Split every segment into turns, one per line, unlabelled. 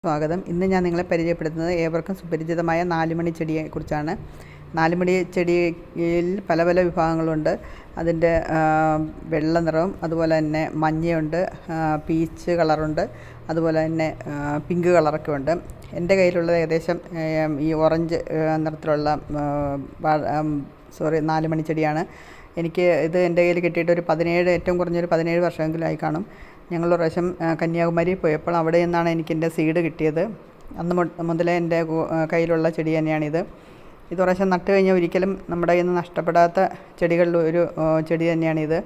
സ്വാഗതം. ഇന്ന് ഞാൻ നിങ്ങളെ പരിചയപ്പെടുത്തുന്നത് ഏവർക്കും സുപരിചിതമായ നാലുമണി ചെടിയെക്കുറിച്ചാണ്. നാലുമണി ചെടിയിൽ പല പല വിഭാഗങ്ങളുണ്ട്. അതിൻ്റെ വെള്ള നിറം, അതുപോലെ തന്നെ മഞ്ഞയുണ്ട്, പീച്ച് കളറുണ്ട്, അതുപോലെ തന്നെ പിങ്ക് കളറൊക്കെ ഉണ്ട്. എൻ്റെ കയ്യിലുള്ളത് ഏകദേശം ഈ ഓറഞ്ച് നിറത്തിലുള്ള നാലുമണി ചെടിയാണ്. എനിക്ക് ഇത് എൻ്റെ കയ്യിൽ കിട്ടിയിട്ട് ഏറ്റവും കുറഞ്ഞൊരു 17 വർഷമെങ്കിലും ആയി കാണും. ഞങ്ങൾ പ്രാവശ്യം കന്യാകുമാരി പോയപ്പോൾ അവിടെ നിന്നാണ് എനിക്കെൻ്റെ സീഡ് കിട്ടിയത്. അന്ന് മുതലേ എൻ്റെ കയ്യിലുള്ള ചെടി തന്നെയാണിത്. ഇത് പ്രാവശ്യം നട്ട് കഴിഞ്ഞാൽ ഒരിക്കലും നമ്മുടെ കയ്യിൽ നിന്ന് നഷ്ടപ്പെടാത്ത ചെടികളിൽ ഒരു ചെടി തന്നെയാണിത്.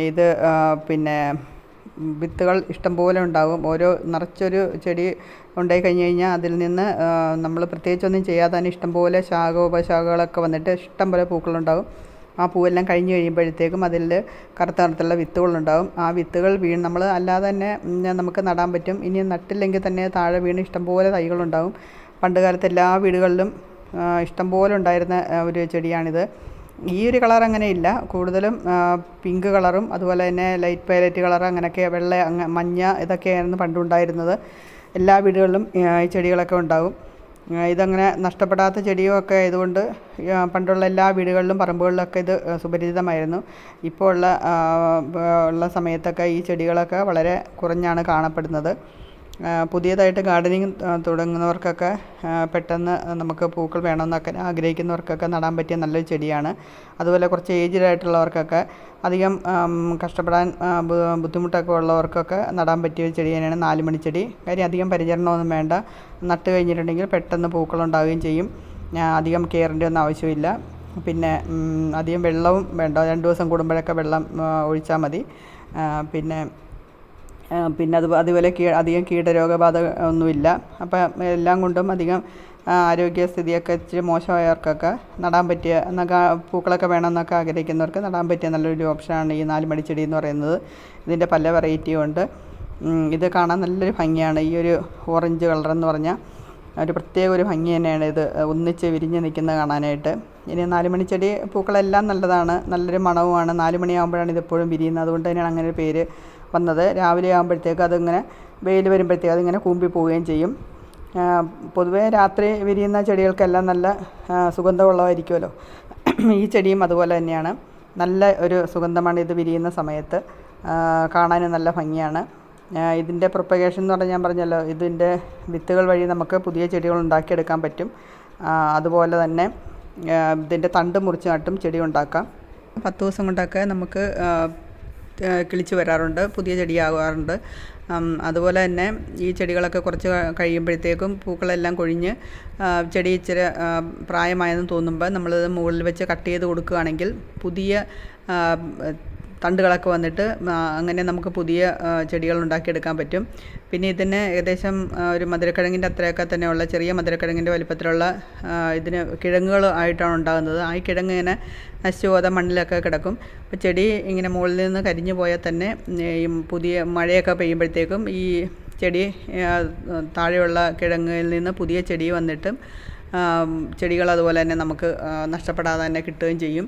ഇത് പിന്നെ വിത്തുകൾ ഇഷ്ടംപോലെ ഉണ്ടാകും. നിറച്ചൊരു ചെടി ഉണ്ടായി കഴിഞ്ഞ് കഴിഞ്ഞാൽ അതിൽ നിന്ന് നമ്മൾ പ്രത്യേകിച്ചൊന്നും ചെയ്യാതെ തന്നെ ഇഷ്ടംപോലെ ഉപശാഖകളൊക്കെ വന്നിട്ട് ഇഷ്ടംപോലെ പൂക്കളുണ്ടാകും. ആ പൂവെല്ലാം കഴിഞ്ഞ് കഴിയുമ്പോഴത്തേക്കും അതിൽ കറുത്ത നിറത്തിലുള്ള വിത്തുകളുണ്ടാകും. ആ വിത്തുകൾ നമ്മൾ അല്ലാതെ തന്നെ നമുക്ക് നടാൻ പറ്റും. ഇനി നട്ടില്ലെങ്കിൽ തന്നെ താഴെ വീണ് ഇഷ്ടംപോലെ തൈകളുണ്ടാകും. പണ്ട് കാലത്ത് എല്ലാ വീടുകളിലും ഇഷ്ടംപോലെ ഉണ്ടായിരുന്ന ഒരു ചെടിയാണിത്. ഈ ഒരു കളർ അങ്ങനെയില്ല, കൂടുതലും പിങ്ക് കളറും അതുപോലെ തന്നെ ലൈറ്റ് വയലറ്റ് കളർ, അങ്ങനെയൊക്കെ വെള്ള, മഞ്ഞ, ഇതൊക്കെയായിരുന്നു പണ്ടുണ്ടായിരുന്നത്. എല്ലാ വീടുകളിലും ഈ ചെടികളൊക്കെ ഉണ്ടാകും. ഇതങ്ങനെ നഷ്ടപ്പെടാത്ത ചെടിയൊക്കെ ആയതുകൊണ്ട് പണ്ടുള്ള എല്ലാ വീടുകളിലും പറമ്പുകളിലൊക്കെ ഇത് സുപരിചിതമായിരുന്നു. ഇപ്പോൾ ഉള്ള സമയത്തൊക്കെ ഈ ചെടികളൊക്കെ വളരെ കുറഞ്ഞാണ് കാണപ്പെടുന്നത്. പുതിയതായിട്ട് ഗാർഡനിങ് തുടങ്ങുന്നവർക്കൊക്കെ പെട്ടെന്ന് നമുക്ക് പൂക്കൾ വേണമെന്നൊക്കെ ആഗ്രഹിക്കുന്നവർക്കൊക്കെ നടാൻ പറ്റിയ നല്ലൊരു ചെടിയാണ്. അതുപോലെ കുറച്ച് ഏജ്ഡ് ആയിട്ടുള്ളവർക്കൊക്കെ അധികം കഷ്ടപ്പെടാൻ ബുദ്ധിമുട്ടൊക്കെ ഉള്ളവർക്കൊക്കെ നടാൻ പറ്റിയ ചെടി തന്നെയാണ് നാലുമണി ചെടി. കാര്യം അധികം പരിചരണമൊന്നും വേണ്ട. നട്ട് കഴിഞ്ഞിട്ടുണ്ടെങ്കിൽ പെട്ടെന്ന് പൂക്കളുണ്ടാവുകയും ചെയ്യും. അധികം കെയറിൻ്റെ ഒന്നും ആവശ്യമില്ല. പിന്നെ അധികം വെള്ളവും വേണ്ട. 2 ദിവസം കൂടുമ്പോഴൊക്കെ വെള്ളം ഒഴിച്ചാൽ മതി. പിന്നെ അതുപോലെ അധികം കീടരോഗബാധ ഒന്നുമില്ല. അപ്പം എല്ലാം കൊണ്ടും അധികം ആരോഗ്യസ്ഥിതിയൊക്കെ ഇച്ചിരി മോശമായവർക്കൊക്കെ നടാൻ പറ്റിയ, പൂക്കളൊക്കെ വേണമെന്നൊക്കെ ആഗ്രഹിക്കുന്നവർക്ക് നടാൻ പറ്റിയ നല്ലൊരു ഓപ്ഷനാണ് ഈ നാലുമണി ചെടി എന്ന് പറയുന്നത്. ഇതിൻ്റെ പല വെറൈറ്റിയും ഉണ്ട്. ഇത് കാണാൻ നല്ലൊരു ഭംഗിയാണ്. ഈ ഒരു ഓറഞ്ച് കളറെന്ന് പറഞ്ഞാൽ ഒരു പ്രത്യേക ഒരു ഭംഗി തന്നെയാണ്. ഇത് ഒന്നിച്ച് വിരിഞ്ഞ് നിൽക്കുന്നത് കാണാനായിട്ട്. ഇനി നാലുമണി ചെടി പൂക്കളെല്ലാം നല്ലതാണ്, നല്ലൊരു മണവുമാണ്. 4 മണിയാകുമ്പോഴാണ് ഇതെപ്പോഴും വിരിയുന്നത്. അതുകൊണ്ട് തന്നെയാണ് അങ്ങനെ ഒരു പേര് വന്നത്. രാവിലെ ആകുമ്പോഴത്തേക്ക് അതിങ്ങനെ വെയിൽ വരുമ്പോഴത്തേക്ക് അതിങ്ങനെ കൂമ്പി പോവുകയും ചെയ്യും. പൊതുവേ രാത്രി വിരിയുന്ന ചെടികൾക്കെല്ലാം നല്ല സുഗന്ധമുള്ളതായിരിക്കുമല്ലോ. ഈ ചെടിയും അതുപോലെ തന്നെയാണ്. നല്ല ഒരു സുഗന്ധമാണ് ഇത് വിരിയുന്ന സമയത്ത്. കാണാനും നല്ല ഭംഗിയാണ്. ഇതിൻ്റെ പ്രൊപ്പഗേഷൻ എന്ന് പറഞ്ഞാൽ ഞാൻ പറഞ്ഞല്ലോ, ഇതിൻ്റെ വിത്തുകൾ വഴി നമുക്ക് പുതിയ ചെടികൾ ഉണ്ടാക്കിയെടുക്കാൻ പറ്റും. അതുപോലെ തന്നെ ഇതിൻ്റെ തണ്ട് മുറിച്ച് നട്ടും ചെടി ഉണ്ടാക്കാം. 10 ദിവസം കൊണ്ടൊക്കെ നമുക്ക് കിളിച്ച് വരാറുണ്ട്, പുതിയ ചെടിയാകാറുണ്ട്. അതുപോലെ തന്നെ ഈ ചെടികളൊക്കെ കുറച്ച് കഴിയുമ്പോഴത്തേക്കും പൂക്കളെല്ലാം കൊഴിഞ്ഞ് ചെടി ഇച്ചിരി പ്രായമായെന്ന് തോന്നുമ്പോൾ നമ്മളിത് മുകളിൽ വെച്ച് കട്ട് ചെയ്ത് കൊടുക്കുകയാണെങ്കിൽ പുതിയ തണ്ടുകളൊക്കെ വന്നിട്ട് അങ്ങനെ നമുക്ക് പുതിയ ചെടികൾ ഉണ്ടാക്കിയെടുക്കാൻ പറ്റും. പിന്നെ ഇതിന് ഏകദേശം ഒരു മധുരക്കിഴങ്ങിൻ്റെ അത്രയൊക്കെ തന്നെയുള്ള ചെറിയ മധുരക്കിഴങ്ങിൻ്റെ വലിപ്പത്തിലുള്ള ഇതിന് കിഴങ്ങുകൾ ആയിട്ടാണ് ഉണ്ടാകുന്നത്. ആ കിഴങ്ങ് ഇങ്ങനെ നശിച്ചു പോകാതെ മണ്ണിലൊക്കെ കിടക്കും. അപ്പോൾ ചെടി ഇങ്ങനെ മുകളിൽ നിന്ന് കരിഞ്ഞു പോയാൽ തന്നെ ഈ പുതിയ മഴയൊക്കെ പെയ്യുമ്പോഴത്തേക്കും ഈ ചെടി താഴെയുള്ള കിഴങ്ങിൽ നിന്ന് പുതിയ ചെടി വന്നിട്ടും ചെടികൾ അതുപോലെ തന്നെ നമുക്ക് നഷ്ടപ്പെടാതെ തന്നെ കിട്ടുകയും ചെയ്യും.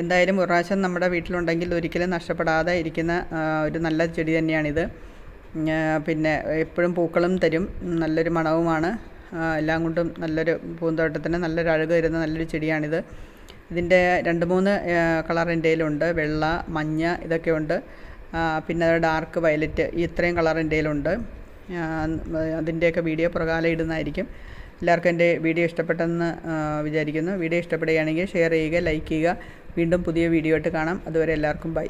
എന്തായാലും ഒരു പ്രാവശ്യം നമ്മുടെ വീട്ടിലുണ്ടെങ്കിൽ ഒരിക്കലും നഷ്ടപ്പെടാതെ ഇരിക്കുന്ന ഒരു നല്ല ചെടി തന്നെയാണിത്. പിന്നെ എപ്പോഴും പൂക്കളും തരും, നല്ലൊരു മണവുമാണ്. എല്ലാം കൊണ്ടും നല്ലൊരു പൂന്തോട്ടത്തിന് നല്ലൊരു അഴക് തരുന്ന നല്ലൊരു ചെടിയാണിത്. ഇതിൻ്റെ 2-3 കളർ എൻ്റെ കയ്യിലുണ്ട്. വെള്ള, മഞ്ഞ, ഇതൊക്കെ ഉണ്ട്. പിന്നെ ഡാർക്ക് വയലറ്റ്, ഇത്രയും കളർ എൻ്റെ കയ്യിലുണ്ട്. അതിൻ്റെയൊക്കെ വീഡിയോ പുറകാലം ഇടുന്നതായിരിക്കും. എല്ലാവർക്കും എൻ്റെ വീഡിയോ ഇഷ്ടപ്പെട്ടെന്ന് വിചാരിക്കുന്നു. വീഡിയോ ഇഷ്ടപ്പെടുകയാണെങ്കിൽ ഷെയർ ചെയ്യുക, ലൈക്ക് ചെയ്യുക. വീണ്ടും പുതിയ വീഡിയോ ആയിട്ട് കാണാം. അതുവരെ എല്ലാവർക്കും ബൈ.